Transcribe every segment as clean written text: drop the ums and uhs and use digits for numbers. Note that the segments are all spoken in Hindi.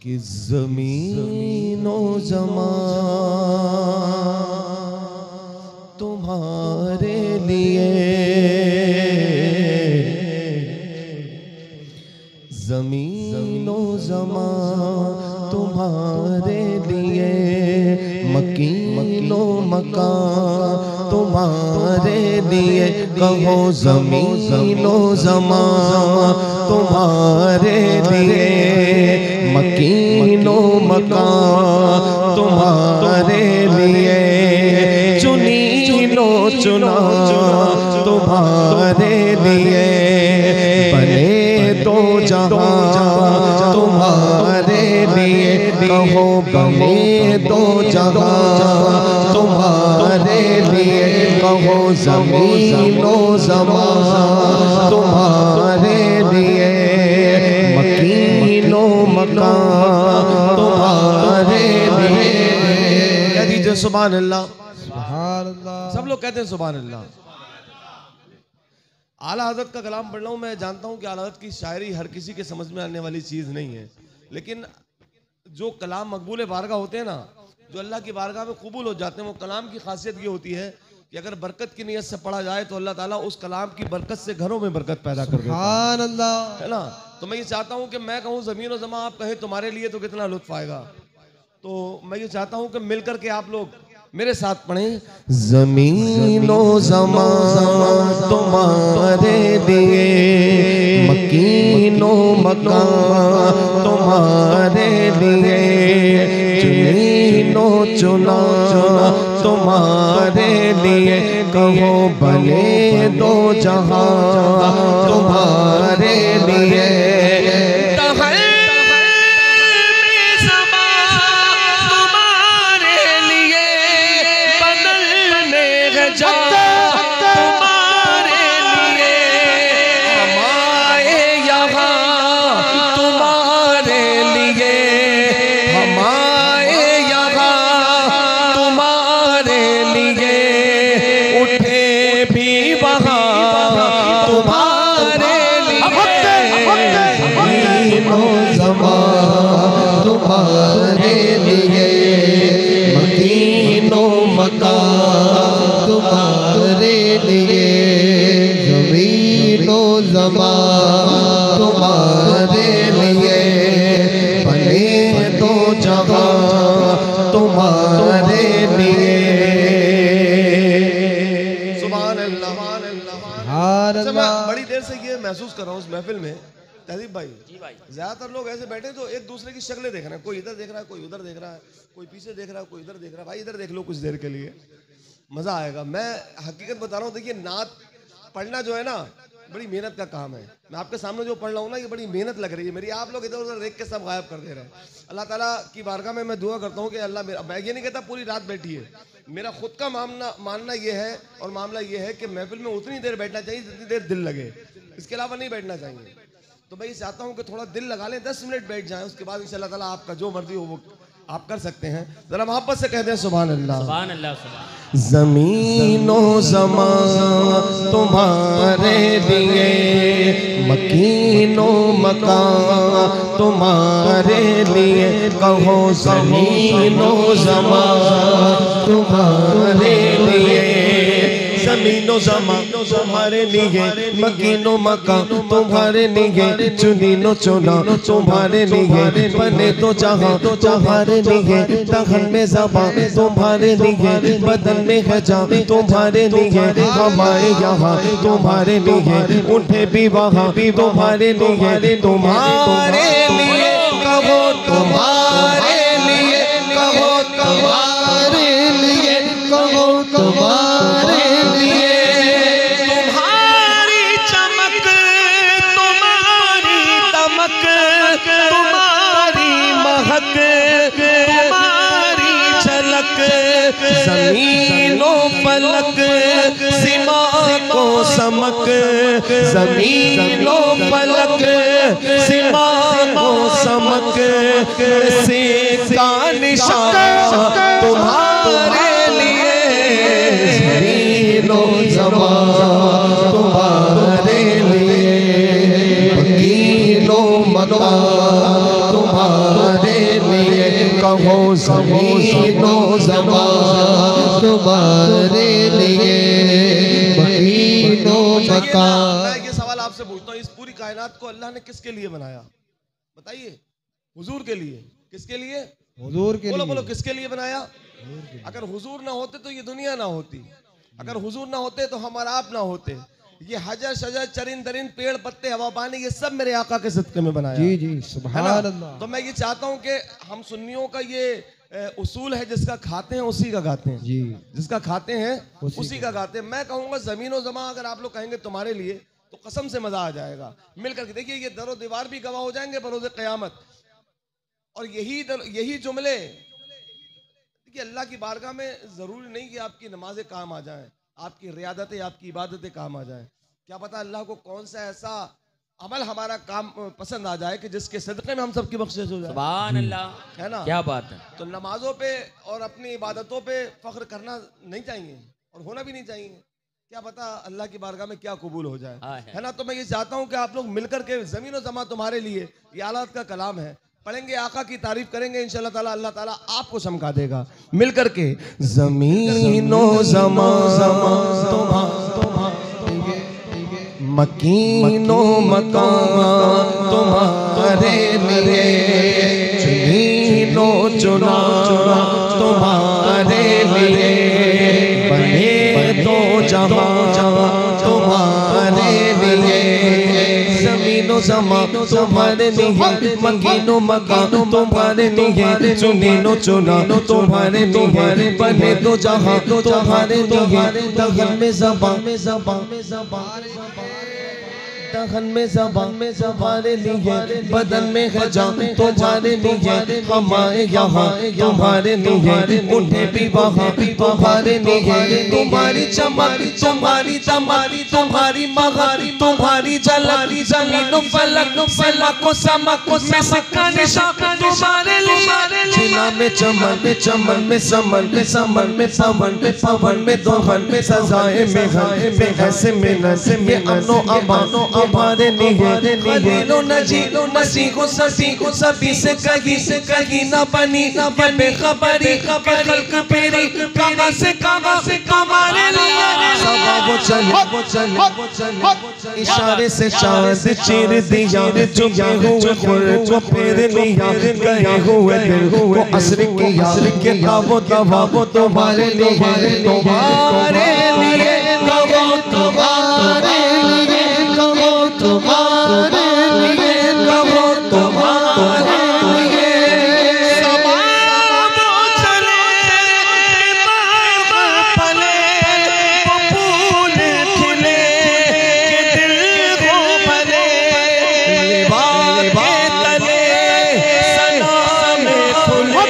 कि ज़मीनो ज़मान तुम्हारे लिए, ज़मीनो ज़मान तुम्हारे लिए, मकीनो मकान तुम्हारे लिए। कहो ज़मीनो ज़मान तुम्हारे लिए, मकीनो मकान तुम्हारे लिए। चुनी लो चुना तुम्हारे लिए, बने दो जहां तुम्हारे लिए। कहो बने दो जहां तुम्हारे लिए। कहो ज़मीनो ज़मान तुम्हारे लिए, मकीनो मकान तुम्हारे लिए। कह दीजिए सुभान अल्लाह। सुभान अल्लाह। सब लोग कहते हैं सुभान अल्लाह। आला हज़रत का कलाम पढ़ रहा हूँ। मैं जानता हूँ कि आला हज़रत की शायरी हर किसी के समझ में आने वाली चीज़ नहीं है, लेकिन जो कलाम मकबूल बारगाह होते हैं ना, जो अल्लाह की बारगाह में कबूल हो जाते हैं, वो कलाम की खासियत ये होती है कि अगर बरकत की नीयत से पढ़ा जाए तो अल्लाह ताला उस कलाम की बरकत से घरों में बरकत पैदा कर देता है। अल्लाह है ना। तो मैं ये चाहता हूँ कि मैं कहूँ ज़मीन व ज़मा, आप कहें तुम्हारे लिए, तो कितना लुत्फ आएगा। तो मैं ये चाहता हूँ कि मिलकर के आप लोग मेरे साथ पढ़ें। ज़मीनो ज़मान तुम्हारे लिए, मकीनो मकान तुम्हारे लिए। चुनीनो चुना तुम्हारे लिए। कहो बने दो जहां तुम्हारे लिए। तुम्हारे लिए, मकीनो मकान तुम्हारे लिए। ज़मीनो ज़मान तुम्हारे लिए, बने दो जहां तुम्हारे लिए। सुभान अल्लाह। मैं बड़ी देर से ये महसूस कर रहा हूँ इस महफिल में, तहजीब भाई जी भाई, ज्यादातर लोग ऐसे बैठे तो एक दूसरे की शक्लें देख रहे हैं। कोई इधर देख रहा है, कोई उधर देख रहा है, कोई पीछे देख रहा है, कोई इधर देख रहा है। भाई इधर देख लो कुछ देर के लिए, मजा आएगा। मैं हकीकत बता रहा हूँ। देखिए, नात पढ़ना जो है ना, बड़ी मेहनत का काम है। मैं आपके सामने जो पढ़ रहा हूँ ना, ये बड़ी मेहनत लग रही है मेरी। आप लोग इधर उधर देख के सब गायब कर दे रहे हैं। अल्लाह ताला की बारगाह में मैं दुआ करता हूँ कि अल्लाह मेरा, मैं ये नहीं कहता पूरी रात बैठी है, मेरा खुद का मानना ये है और मामला ये है कि महफिल में उतनी देर बैठना चाहिए जितनी देर दिल लगे, इसके अलावा नहीं बैठना चाहिए। तो मैं ये चाहता हूँ कि थोड़ा दिल लगा लें, 10 मिनट बैठ जाएं, उसके बाद इंशाअल्लाह ताला आपका जो मर्जी हो वो आप कर सकते हैं। जरा मोहब्बत से कहते हैं सुभान अल्लाह। सुभान अल्लाह। ज़मीनो ज़मान तुम्हारे लिए, मकीनो मकान तुम्हारे लिए। कहो ज़मीनो ज़मान तुम्हारे लिए, ज़मीनो ज़मान तुम्हारे लिए, मकीनो मकान तुम्हारे लिए। चुनीनो चुना तुम्हारे लिए, बने तो जहां तुम्हारे लिए। दहन में ज़बां तुम्हारे लिए, बदन में है जान तुम्हारे लिए। हमारे यहाँ तुम्हारे लिए, उठे भी वहाँ तुम्हारे लिए। तुम्हारे लिए कहो तुम्हारे लिए, कहो तुम्हारे लिए, कहो तुम्हारे लिए। तुम्हारी चमक, तुम्हारी दमक, तुम्हारी महक, तुम्हारी झलक, ज़मीनो फलक सीमा को समक। ज़मीनो फलक सीमा को समक, से का निशान तुम्हारे लिए। ज़मीनो ज़मान तुम्हारे लिए, मकीनो मकान तुम्हारे कहो ज़मीनो ज़मा तुम्हारे लिए मकीनो मकान। मैं ये सवाल आपसे पूछता हूँ, इस पूरी कायनात को अल्लाह ने किसके लिए बनाया? बताइए। हुजूर के लिए। किसके लिए? हुजूर के लिए। बोलो बोलो, किसके लिए बनाया? अगर हुजूर ना होते तो ये दुनिया ना होती, अगर हुजूर ना होते तो हमारा आप ना होते। ये हजर शजर चरिंद दरिंद पेड़ पत्ते हवा पानी ये सब मेरे आका के सदके में बनाया। जी जी सुभान अल्लाह। तो मैं ये चाहता हूँ कि हम सुन्नियों का ये उसूल है, जिसका खाते हैं उसी का गाते हैं जी, जिसका खाते हैं उसी का गाते हैं। मैं कहूँगा ज़मीनो ज़मा अगर आप लोग कहेंगे तुम्हारे लिए तो कसम से मजा आ जाएगा। मिलकर के देखिए, ये दरो दीवार भी गवाह हो जाएंगे बरोज़े क़यामत। और यही जुमले कि अल्लाह की बारगाह में जरूरी नहीं कि आपकी नमाजें काम आ जाएं, आपकी रियादतें आपकी इबादतें काम आ जाएं। क्या पता अल्लाह को कौन सा ऐसा अमल हमारा काम पसंद आ जाए कि जिसके सदक़े में हम सबकी बख्शिश हो जाए। सुभान अल्लाह, है ना? क्या बात है। तो नमाजों पे और अपनी इबादतों पे फख्र करना नहीं चाहिए और होना भी नहीं चाहिए। क्या पता अल्लाह की बारगाह में क्या कबूल हो जाए, है ना? तो मैं ये चाहता हूँ कि आप लोग मिलकर के ज़मीन व ज़मा तुम्हारे लिए, ये आलात का कलाम है, पढ़ेंगे, आका की तारीफ करेंगे, इंशाअल्लाह ताला अल्लाह ताला आपको चमका देगा। मिलकर के ज़मीनो ज़मा मकीनो मकान तुम्हारे लिए, चुनीनो चुना तुम्हारे लिए, बने तो जहां तुम्हारे लिए, ज़मीनो ज़मा तुम्हारे लिए, मकीनो मकान तुम्हारे लिए, चुनीनो चुना तुम्हारे लिए, बने तो जहां तुम्हारे लिए, दहन में ज़बान में ज़बान में ज़बान दहन में ज़बान में ज़बारे लिए, बदन में है जान तुम्हारे लिए, हमारे यहाँ तुम्हारे लिए, उठे भी वहाँ तुम्हारे लिए, तुम्हारी चमक तुम्हारी तमारी तुम्हारी महारी तुम्हारी जलाली, ज़मीनो फलक फलक समक में सिक्का निशान तुम्हारे लिए, जिला में चमन में चमन में समन में समन में पवन में पवन में दोहन में सजाए में ऐसे में नसे में अनो अमानो हमारे लिए, खलीलो नजीलो मसीहो ससीहो सभी से कहीं न बनी बेखबरी खल्क पेरी कागा से हमारे लिए, वो चले इशारे से चाँद चीर दिया, झुके हुए खुर को फेर लिया, गए हुए दिल को असर किया, के वो तुम्हारे लिए, तुम्हारे लिए कहो तुम्हारे लिए, कहो तुम्हारे लिए, कहो तुम्हारे लिए, समाज चले पले फूल खिले के दिल को भले, के तले सलाम खुले,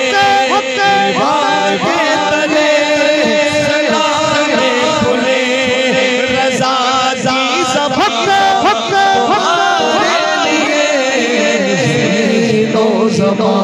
के तले सलाम खुले, रज़ा दी सब तुम्हारे लिए, ज़मीनो ज़मा